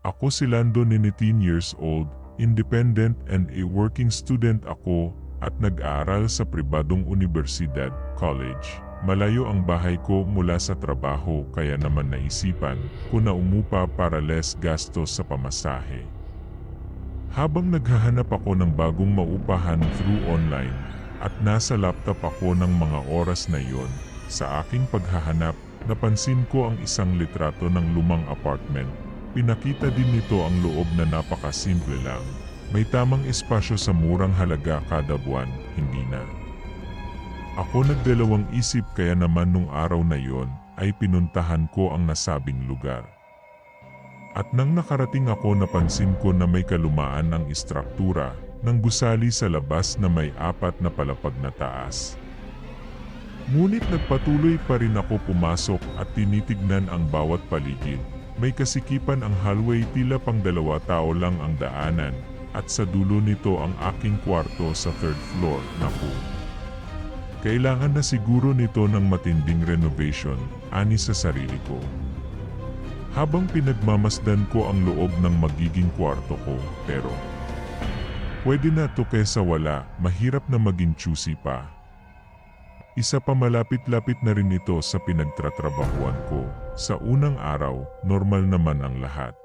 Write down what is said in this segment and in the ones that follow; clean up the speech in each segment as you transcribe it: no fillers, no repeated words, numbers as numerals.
Ako si Lando, 19 years old, independent and a working student ako at nag-aaral sa pribadong universidad, college. Malayo ang bahay ko mula sa trabaho kaya naman naisipan ko na umupa para less gastos sa pamasahe. Habang naghahanap ako ng bagong maupahan through online at nasa laptop ako ng mga oras na iyon, sa aking paghahanap, napansin ko ang isang litrato ng lumang apartment. Pinakita din nito ang loob na napakasimple lang. May tamang espasyo sa murang halaga kada buwan, hindi na. Ako nagdalawang isip kaya naman nung araw na yon ay pinuntahan ko ang nasabing lugar. At nang nakarating ako napansin ko na may kalumaan ang istruktura ng gusali sa labas na may 4 na palapag na taas. Ngunit nagpatuloy pa rin ako pumasok at tinitignan ang bawat paligid. May kasikipan ang hallway, tila pang 2 tao lang ang daanan at sa dulo nito ang aking kwarto sa 3rd floor. Naku! Kailangan na siguro nito ng matinding renovation, ani sa sarili ko. Habang pinagmamasdan ko ang loob ng magiging kwarto ko, pero pwede na to kesa wala, mahirap na maging choosy pa. Isa pa, malapit-lapit na rin ito sa pinagtatrabahuan ko. Sa unang araw, normal naman ang lahat.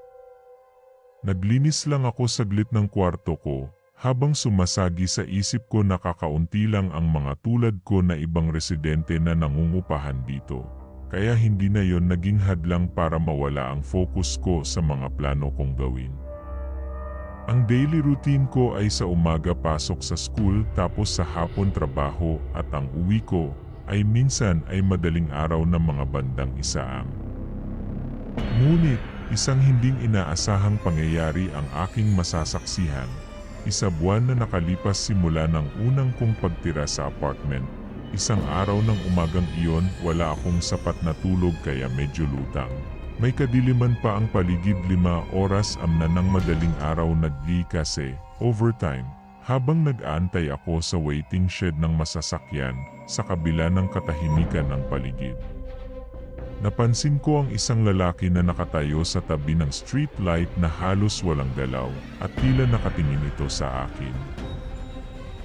Naglinis lang ako saglit ng kwarto ko, habang sumasagi sa isip ko na kakaunti lang ang mga tulad ko na ibang residente na nangungupahan dito. Kaya hindi na yon naging hadlang para mawala ang focus ko sa mga plano kong gawin. Ang daily routine ko ay sa umaga pasok sa school, tapos sa hapon trabaho, at ang uwi ko ay minsan ay madaling araw ng mga bandang 1 AM. Ngunit, isang hinding inaasahang pangyayari ang aking masasaksihan. 1 buwan na nakalipas simula ng unang kong pagtira sa apartment. Isang araw ng umagang iyon, wala akong sapat na tulog kaya medyo lutang. May kadiliman pa ang paligid. 5 oras na ng madaling araw kasi overtime. Habang nag-aantay ako sa waiting shed ng masasakyan, sa kabila ng katahimikan ng paligid, napansin ko ang isang lalaki na nakatayo sa tabi ng street light na halos walang galaw at tila nakatingin ito sa akin.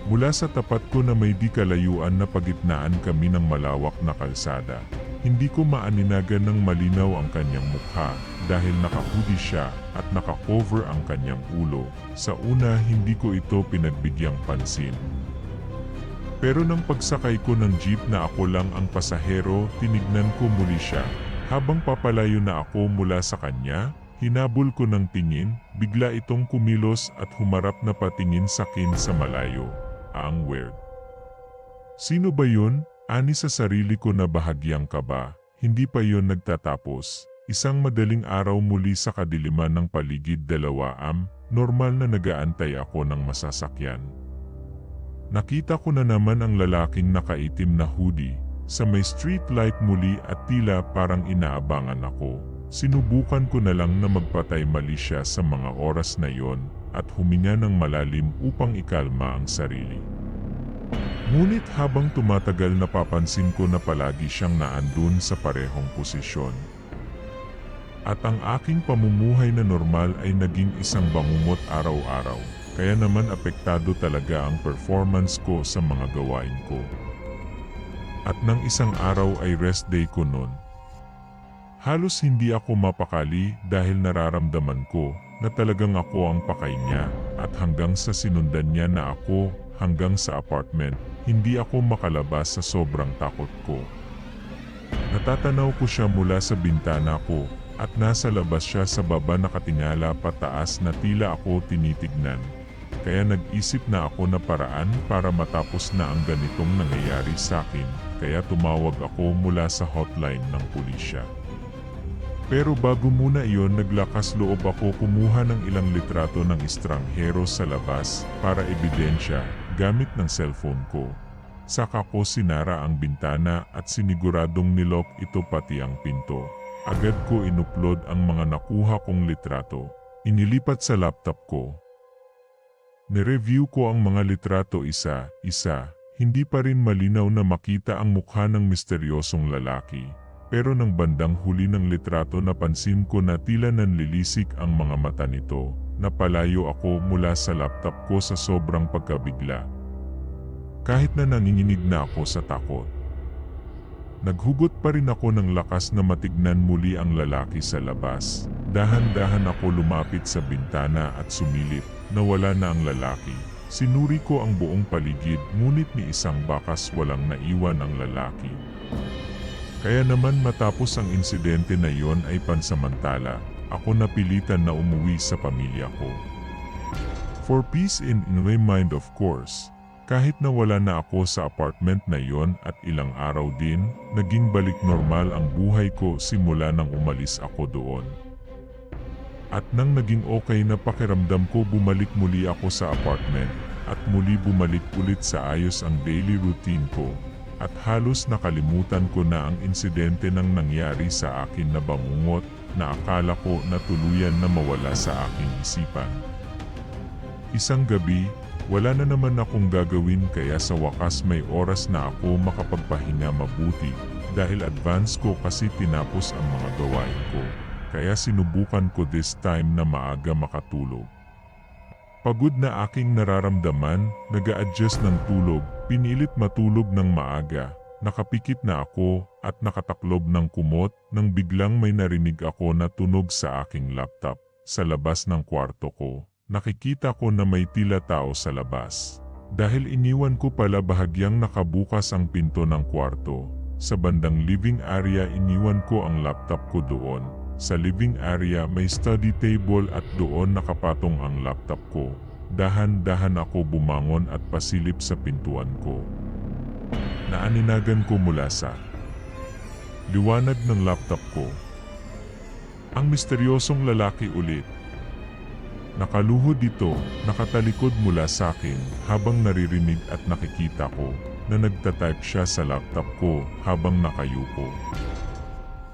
Mula sa tapat ko na may di kalayuan na pagitnaan kami ng malawak na kalsada, hindi ko maaninagan ng malinaw ang kanyang mukha dahil naka-hoodie siya at naka-cover ang kanyang ulo. Sa una, hindi ko ito pinagbigyan pansin. Pero nang pagsakay ko ng jeep na ako lang ang pasahero, tinignan ko muli siya. Habang papalayo na ako mula sa kanya, hinabol ko ng tingin, bigla itong kumilos at humarap na patingin sa akin sa malayo. Ang weird. Sino ba yun? Ani sa sarili ko na bahagyang kaba. Hindi pa yon nagtatapos. Isang madaling araw muli sa kadiliman ng paligid, 2 AM, normal na nagaantay ako ng masasakyan. Nakita ko na naman ang lalaking nakaitim na hoodie sa may street light muli at tila parang inaabangan ako. Sinubukan ko na lang na magpatay mali siya sa mga oras na yon at huminga ng malalim upang ikalma ang sarili. Ngunit habang tumatagal napapansin ko na palagi siyang naandun sa parehong posisyon. At ang aking pamumuhay na normal ay naging isang bangungot araw-araw, kaya naman apektado talaga ang performance ko sa mga gawain ko. At nang isang araw ay rest day ko nun. Halos hindi ako mapakali dahil nararamdaman ko na talagang ako ang pakay niya at hanggang sa sinundan niya na ako hanggang sa apartment, hindi ako makalabas sa sobrang takot ko. Natatanaw ko siya mula sa bintana ko at nasa labas siya sa baba nakatingala pataas na tila ako tinitignan. Kaya nag-isip na ako na paraan para matapos na ang ganitong nangyayari sa akin, kaya tumawag ako mula sa hotline ng pulisya. Pero bago muna iyon, naglakas loob ako kumuha ng ilang litrato ng estranghero sa labas para ebidensya gamit ng cellphone ko. Saka ko sinara ang bintana at siniguradong nilock ito pati ang pinto. Agad ko inupload ang mga nakuha kong litrato. Inilipat sa laptop ko. Nireview ko ang mga litrato isa-isa. Hindi pa rin malinaw na makita ang mukha ng misteryosong lalaki. pero nang bandang huli ng litrato napansin ko na tila nanlilisik ang mga mata nito. Napalayo ako mula sa laptop ko sa sobrang pagkabigla. Kahit na nanginginig na ako sa takot. Naghugot pa rin ako ng lakas na matignan muli ang lalaki sa labas. Dahan-dahan ako lumapit sa bintana at sumilip. Nawala na ang lalaki. Sinuri ko ang buong paligid ngunit ni isang bakas walang naiwan ang lalaki. Kaya naman matapos ang insidente na yon ay pansamantala, ako napilitan na umuwi sa pamilya ko. For peace in my mind of course. Kahit nawala na ako sa apartment na yon at ilang araw din, naging balik normal ang buhay ko simula nang umalis ako doon. At nang naging okay na pakiramdam ko bumalik muli ako sa apartment at muli bumalik ulit sa ayos ang daily routine ko. At halos nakalimutan ko na ang insidente nang nangyari sa akin na bangungot na akala ko na tuluyan na mawala sa aking isipan. Isang gabi, wala na naman akong gagawin kaya sa wakas may oras na ako makapagpahinga mabuti dahil advance ko kasi tinapos ang mga gawain ko. Kaya sinubukan ko this time na maaga makatulog. Pagod na aking nararamdaman, nag-a-adjust ng tulog, pinilit matulog ng maaga. Nakapikit na ako at nakataklob ng kumot nang biglang may narinig ako na tunog sa aking laptop sa labas ng kwarto ko. Nakikita ko na may tila tao sa labas. Dahil iniwan ko pala bahagyang nakabukas ang pinto ng kwarto. Sa bandang living area iniwan ko ang laptop ko doon. Sa living area may study table at doon nakapatong ang laptop ko. Dahan-dahan ako bumangon at pasilip sa pintuan ko. Naaninagan ko mula sa liwanag ng laptop ko. Ang misteryosong lalaki ulit. Nakaluhod dito, nakatalikod mula sa akin habang naririnig at nakikita ko na nagtatype siya sa laptop ko habang nakayuko.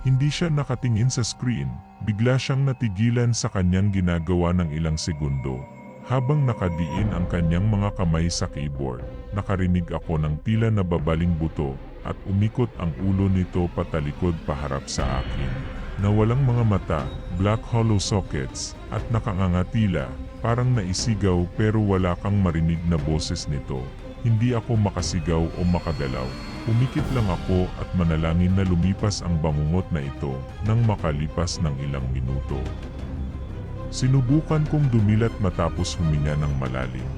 Hindi siya nakatingin sa screen, bigla siyang natigilan sa kanyang ginagawa ng ilang segundo. Habang nakadiin ang kanyang mga kamay sa keyboard, nakarinig ako ng tila nababaling buto at umikot ang ulo nito patalikod paharap sa akin. Na walang mga mata, black hollow sockets, at nakangangatila, parang naisigaw pero wala kang marinig na boses nito. Hindi ako makasigaw o makagalaw. Umikit lang ako at manalangin na lumipas ang bangungot na ito nang makalipas ng ilang minuto. Sinubukan kong dumilat matapos huminga ng malalim.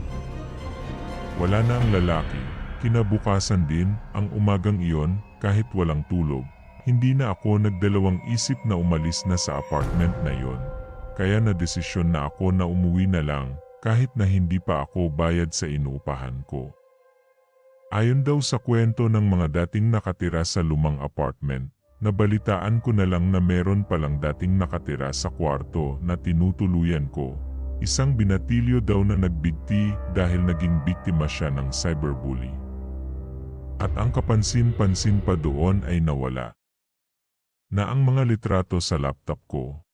Wala na ang lalaki. Kinabukasan din, ang umagang iyon, kahit walang tulog, hindi na ako nagdalawang isip na umalis na sa apartment na yon. Kaya nadesisyon na ako na umuwi na lang kahit na hindi pa ako bayad sa inuupahan ko. Ayon daw sa kwento ng mga dating nakatira sa lumang apartment, nabalitaan ko na lang na meron palang dating nakatira sa kwarto na tinutuluyan ko. Isang binatilyo daw na nagbigti dahil naging biktima siya ng cyberbully. At ang kapansin-pansin pa doon ay nawala na ang mga litrato sa laptop ko.